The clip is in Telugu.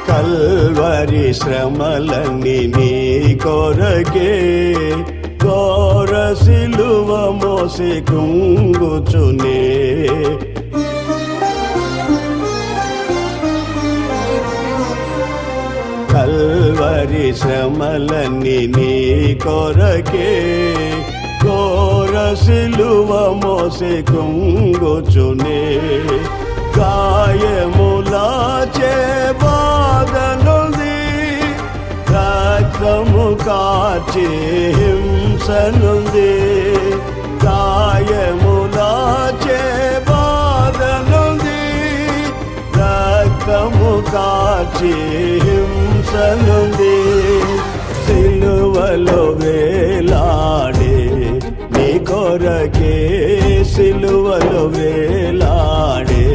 కల్వరి శ్రమలన్నీ నీ కొరకే ఘోర సిలువ మోసి కృంగుచునే కల్వరి శ్రమలన్నీ నీ కొరకే ఘోర సిలువ మోసి కృంగుచునే గాయములాచే బాధనుంది రక్తము కార్చి హింసనుంది గాయములాచే బాధనుంది రక్తము కార్చి హింసనుంది సిలువలో వేలాడే నీ కొరకే సిలువలో వేలాడే